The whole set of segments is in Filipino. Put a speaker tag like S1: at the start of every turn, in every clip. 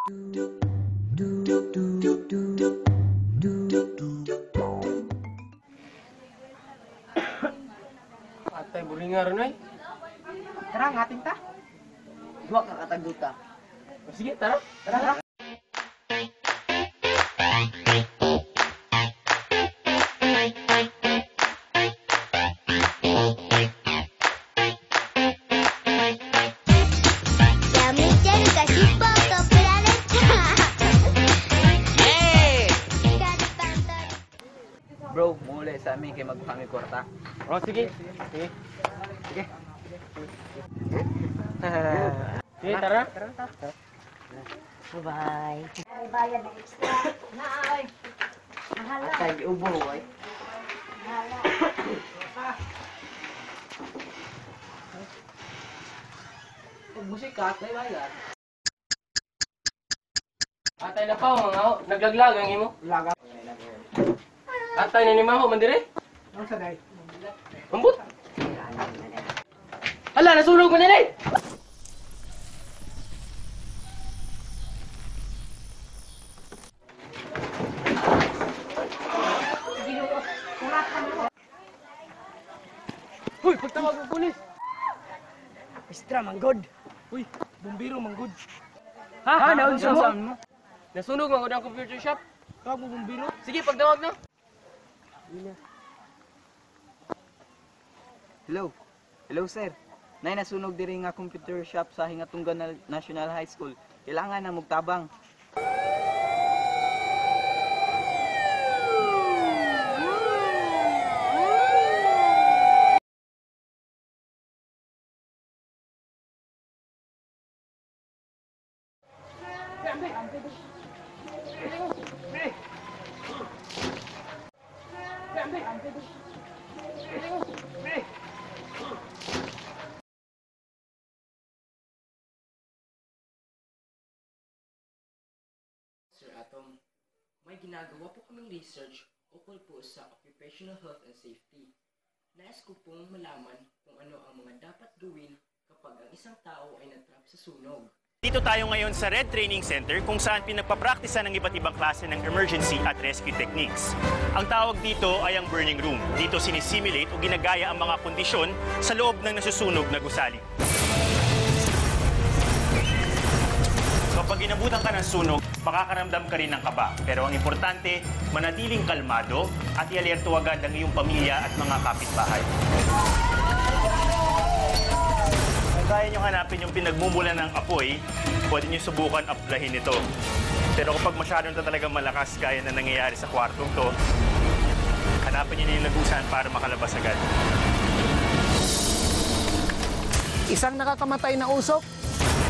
S1: Atay, buringa ron ay.
S2: Tara, ngating ta. Duwa ka katagduta.
S1: Sige, tara.
S2: Tara.
S3: Bro, muli sa amin kay magpami kwarta.
S1: Oh, sige. Sige.
S3: Sige.
S1: Sige, tara.
S2: Bye-bye.
S4: Ay, bayad na extra. Na, ay. Mahala.
S2: Atay, ubo, ay.
S4: Mahala.
S2: Musik ka, atay, bayad.
S1: Atay na pa, mga naglaglag ang imo.
S2: Laga.
S1: Atay na ni Maho, mandire.
S2: Ano sa day?
S1: Mambut. Hala, nasunog mo nila eh. Hoy, pagtawag ng pulis.
S2: Extra, manggod.
S1: Uy, bumbiro manggod.
S2: Ha, naunsa mo?
S1: Nasunog manggod ang computer shop.
S2: Tawag mo bumbiro.
S1: Sige, pagtawag na.
S3: Hello. Hello, sir. Nay nasunog diri nga computer shop sa Hingatunggan National High School. Kailangan na mugtabang.
S5: Sir Atom, may ginagawa po kaming research ukol po sa occupational health and safety. Nais ko pong malaman kung ano ang mga dapat gawin kapag ang isang tao ay natrap sa sunog.
S6: Dito tayo ngayon sa Red Training Center kung saan pinagpapraktisa ng iba't ibang klase ng emergency at rescue techniques. Ang tawag dito ay ang burning room. Dito sinisimulate o ginagaya ang mga kondisyon sa loob ng nasusunog na gusali. Kapag inabutan ka ng sunog, makakaramdam ka rin ng kaba. Pero ang importante, manatiling kalmado at i-alerto agad ang iyong pamilya at mga kapitbahay. Kung kaya nyo hanapin yung pinagmumulan ng apoy, pwede nyo subukan aplahin ito. Pero kapag masyadong talagang malakas gaya na nangyayari sa kwartong to, hanapin nyo na yung lagusan para makalabas agad.
S7: Isang nakakamatay na usok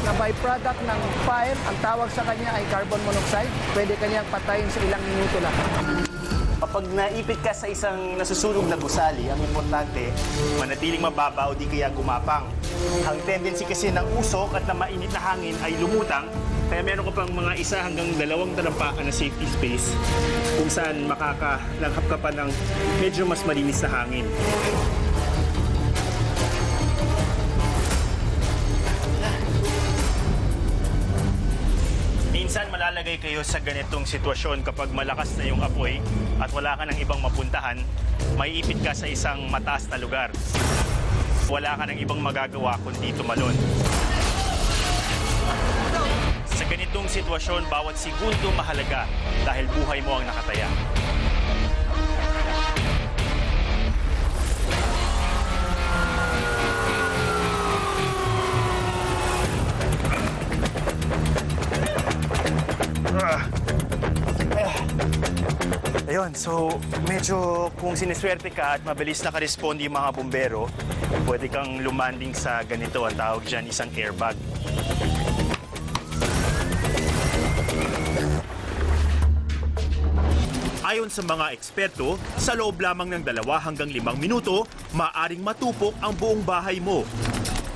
S7: na byproduct ng fire, ang tawag sa kanya ay carbon monoxide. Pwede kanyang patayin sa ilang minuto lang.
S6: Kapag naipit ka sa isang nasusunog na gusali, ang importante, manatiling mababa o di kaya gumapang. Ang tendency kasi ng usok at na mainit na hangin ay lumutang, kaya meron ka pang mga 1 hanggang 2 talampakan na safety space kung saan makakalanghap ka pa ng medyo mas malinis na hangin. Minsan malalagay kayo sa ganitong sitwasyon kapag malakas na yung apoy at wala ka ng ibang mapuntahan, maiipit ka sa isang mataas na lugar. Wala ka ng ibang magagawa kundi tumalon. Sa ganitong sitwasyon, bawat segundo mahalaga dahil buhay mo ang nakataya. Ayun, so medyo kung siniswerte ka at mabilis naka-respond yung mga bumbero, pwede kang lumanding sa ganito, ang tawag dyan, isang airbag. Ayon sa mga eksperto, sa loob lamang ng 2 hanggang 5 minuto, maaring matupok ang buong bahay mo.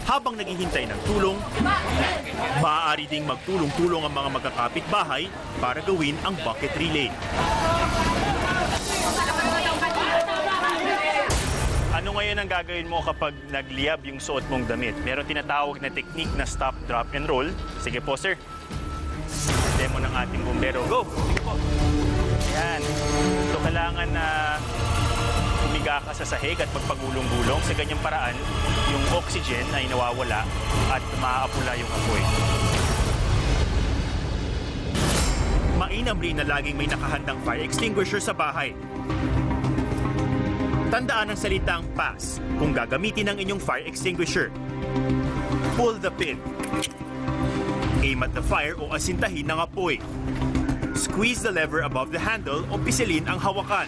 S6: Habang naghihintay ng tulong, maaari ding magtulong-tulong ang mga magkakapit-bahay para gawin ang bucket relay. Ano ngayon ang gagawin mo kapag nagliyab yung suot mong damit? Meron tinatawag na technique na stop, drop, and roll. Sige po, sir. demo ng ating bumbero. Go! Sige po. Ayan. So, kailangan na humiga ka sa sahig at magpagulong-gulong. Sa ganyang paraan, yung oxygen ay nawawala at maaapula yung apoy. Mainam rin na laging may nakahandang fire extinguisher sa bahay. Tandaan ang salitang pass kung gagamitin ang inyong fire extinguisher. Pull the pin. Aim at the fire o asintahin ng apoy. Squeeze the lever above the handle o pisilin ang hawakan.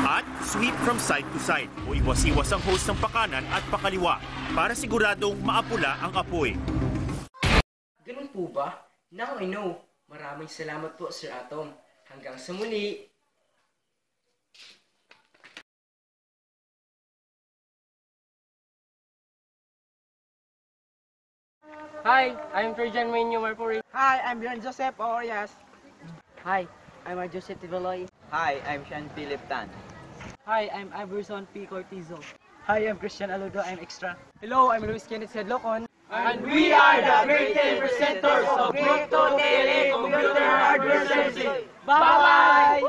S6: At sweep from side to side o iwas-iwas ang hose ng pakanan at pakaliwa para siguradong maapula ang apoy.
S5: Ganun po ba? Now I know. Maraming salamat po, Sir Atom. Hanggang sa muli!
S1: Hi, I'm Trojan Maynio Marpuri.
S2: Hi, I'm Bjorn Joseph Orias.
S1: Hi, I'm Joseph Tiveloy.
S3: Hi, I'm Sean Philip Tan.
S1: Hi, I'm Iverson P. Cortizo.
S2: Hi, I'm Christian Aludo. I'm extra. Hello, I'm Luis Kenneth Sedlocon.
S1: And we are the great 10 presenters of Crypto TLA Computer Hardware Services. Bye-bye!